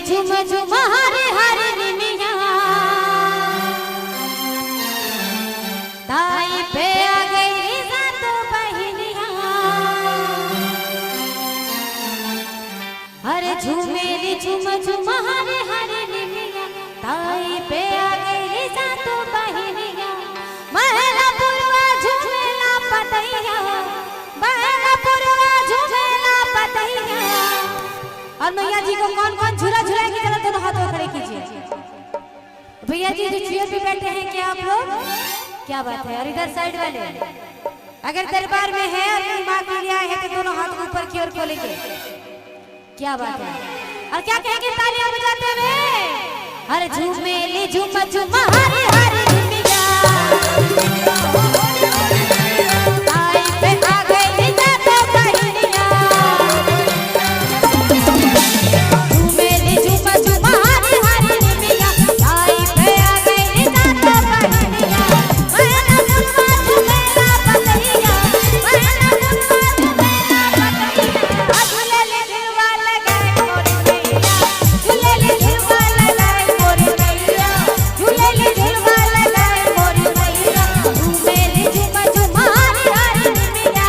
झुम झुम हरे हरे निमिया ताई पे आ गई सात बहिनिया। अरे झूमेली झुम झुम हरे हरे निमिया ताई पे आ गई सात बहिनिया। महला पुरवा झूमेला पतैया, महला पुरवा झूमेला पतैया। और मैया जी को कौन कौन झूला झूलाएंगे जरा दोनों हाथों खड़े कीजिए। भैया जी जो चेयर पे बैठे हैं क्या आप लोग? क्या बात है। और इधर साइड वाले अगर दरबार में है और कोई मां के लिए आए हैं तो दोनों हाथ ऊपर की ओर खोलेंगे। क्या बात है। और क्या कहेंगे तालियां बजाते हुए? अरे झूमेली झूम झूम हरे हरे निमिया ताई पे आ गई सात बहिनिया। झूमेली झूम झूम हरे हरे निमिया ताई पे आ गई सात बहिनिया। महला पुरवा झूमेला पतैया, महला पुरवा झूमेला पतैया। झूलेली झुलवा लगाए मोरी मैया, झूलेली झुलवा लगाए मोरी मैया, झूलेली झुलवा लगाए मोरी मैया। झूमेली झुम झुम हरे हरे निमिया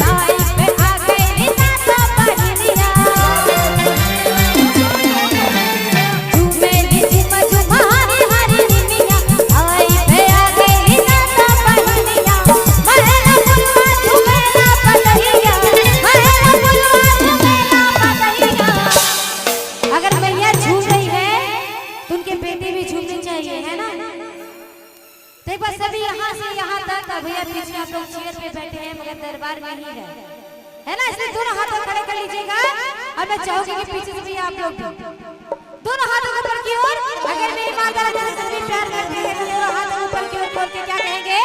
ताई पे आ गई सात बहिनिया। झूमेली झुम झुम हरे हरे निमिया ताई पे आ गई सात बहिनिया। महला पुरवा झूमेला पतैया, महला पुरवा झूमेला पतैया। अगर मैया झूम रही है तो उनके बेटे भी झूमने चाहिए, है ना? तो एक बार सभी यहाँ से यहाँ तक। भैया पीछे आप लोग चेयर पे बैठे हैं मगर दरबार में ही है ना? इसलिए दोनों हाथों खड़े कर लीजिएगा। और मैं चाहूंगी कि पीछे से भी आप लोग दोनों हाथों को ऊपर की ओर। अगर मेरी माता रानी से प्यार करते हैं तो दोनों हाथों ऊपर की ओर खोल के क्या कहेंगे?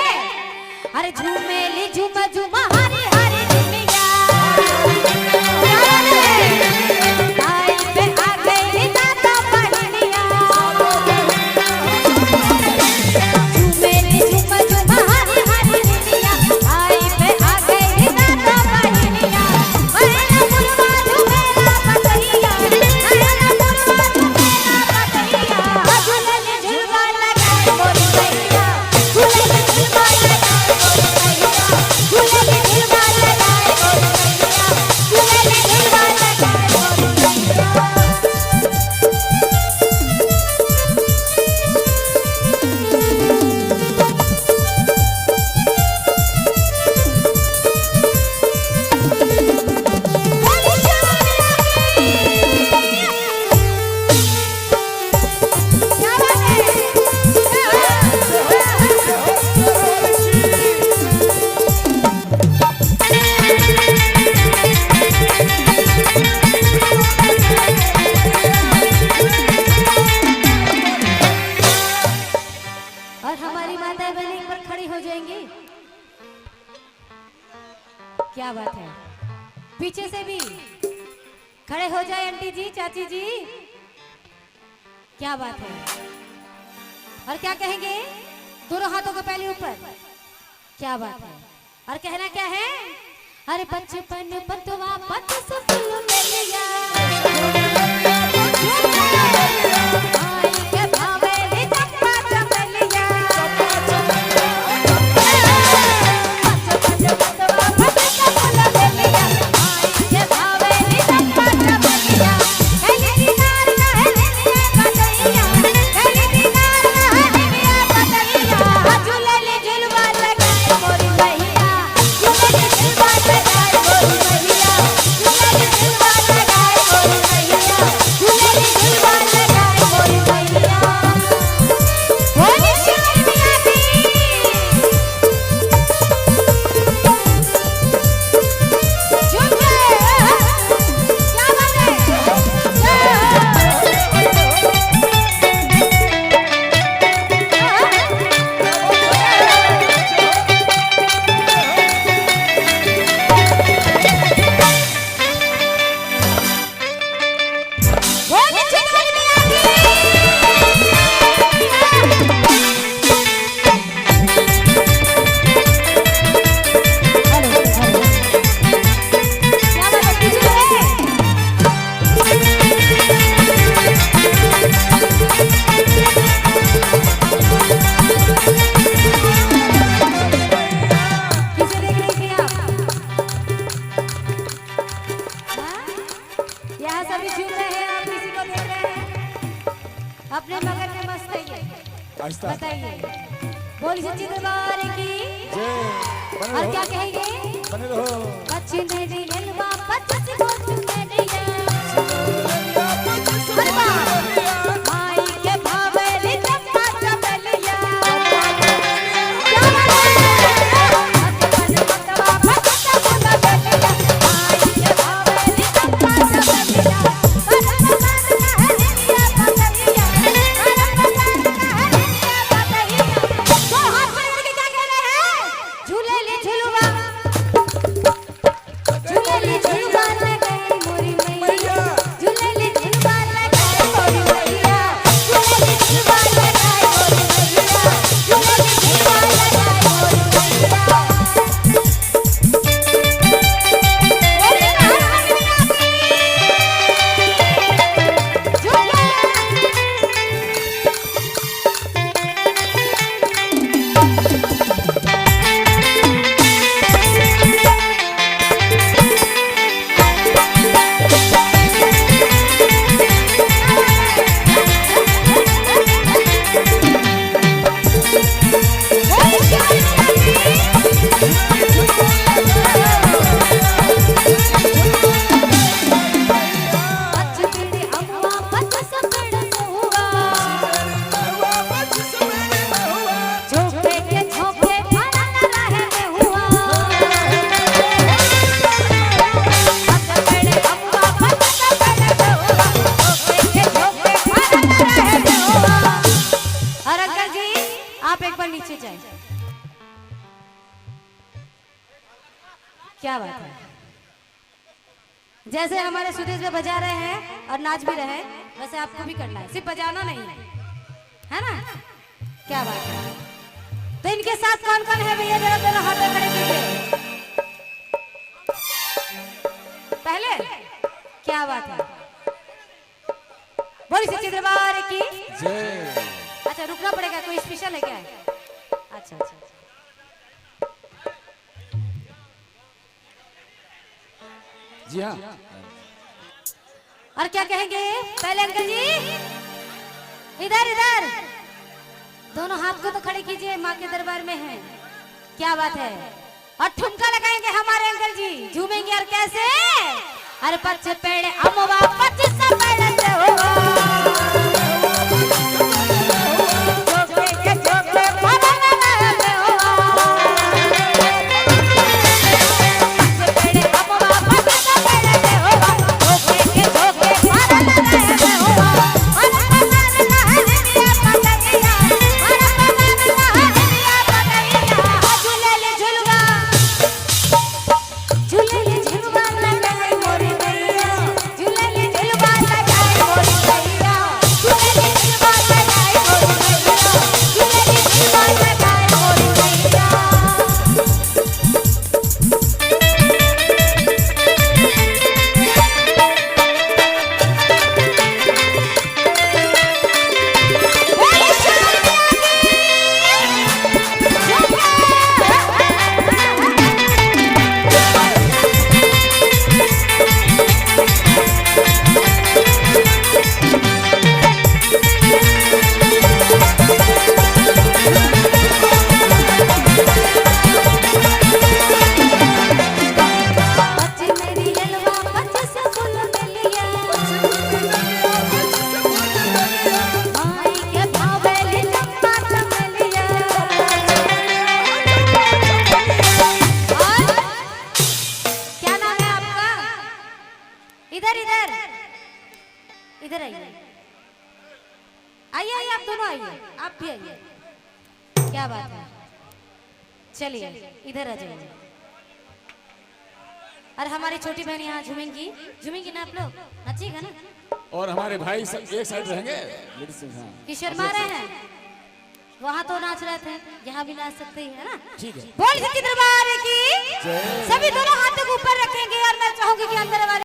अरे झूमेली झूम झूम हरे हरे निमिया ताई पे आ गई सात बहिनिया। झूमेली झूम झूम हरे हरे निमिया ताई पे आ गई सात बहिनिया। महला पुरवा झूमेला पतैया, महला पुरवा झूमेला पतैया। झूलेली झुलवा लगाए मोरी मैया, झूलेली झुलवा लगाए मोरी मैया, झूलेली झुलवा लगाए मोरी मैया, झूलेली झुलवा लगाए मोरी मैया। क्या बात है? और हमारी माताएं बहनें एक बार खड़ी हो जाएंगी। क्या बात है। पीछे से भी खड़े हो जाए आंटी जी, चाची जी। क्या बात है। और क्या कहेंगे? दोनों हाथों को पहले ऊपर। क्या बात है। और कहना क्या है? अरे बचपन पतवा पत सफल मिलिया आई के भावेली चप्पा चमेलिया। बचपन पतवा पत सफल मिलिया आई के भावेली चप्पा चमेलिया। कहली दीनार कहलिया पतैया, कहली दीनार कहलिया पतैया। झूलेली झुलवा लगाए मोरी मैया, झूलेली झुलवा लगाए मोरी मैया, भी झूम रहे हैं, आप किसी को देख रहे हैं, अपने मगन में मस्त है ये। बताइए, बोलिए सच्ची दरबार की और क्या कहेंगे? पश्चिम मेरी गलबा पच्चीस को चुके दिया अरे माई के भावेली चंपा चमेलिया क्या बात है। जैसे हमारे सुदेश में बजा रहे हैं और नाच भी रहे हैं, वैसे आपको भी करना है, सिर्फ बजाना नहीं है ना? क्या बात है। तो इनके साथ कौन कौन है भैया, जरा दोनों हाथ खड़े कीजिए पहले। क्या बात है, बोली सच्ची दरबार की जय। अच्छा रुकना पड़ेगा, कोई स्पेशल है क्या? अच्छा अच्छा जी हाँ। और क्या कहेंगे पहले अंकल जी? इधर इधर दोनों हाथ को तो खड़े कीजिए, माँ के दरबार में है। क्या बात है। और ठुमका लगाएंगे हमारे अंकल जी, झूमेंगे। और कैसे? अरे पच्च पेड़े अमवा पच्चीस पेड़े से होगा इधर आइए, आइए आइए, आप दोनों आइए, आप भी आइए। क्या बात है, चलिए इधर आ जाइए। और हमारी छोटी बहन यहाँ झूमेंगी, झूमेंगी ना आप लोग, नचिएगा ना? और हमारे भाई सब एक साइड रहेंगे कि शर्मा रहे हैं? वहाँ तो नाच रहे थे, यहाँ भी नाच सकते हैं, है ना? ठीक है। बोल सच्ची दरबार की सभी दोनों हाथों को ऊपर रखेंगे और मैं चाहूंगी कि अंदर वाले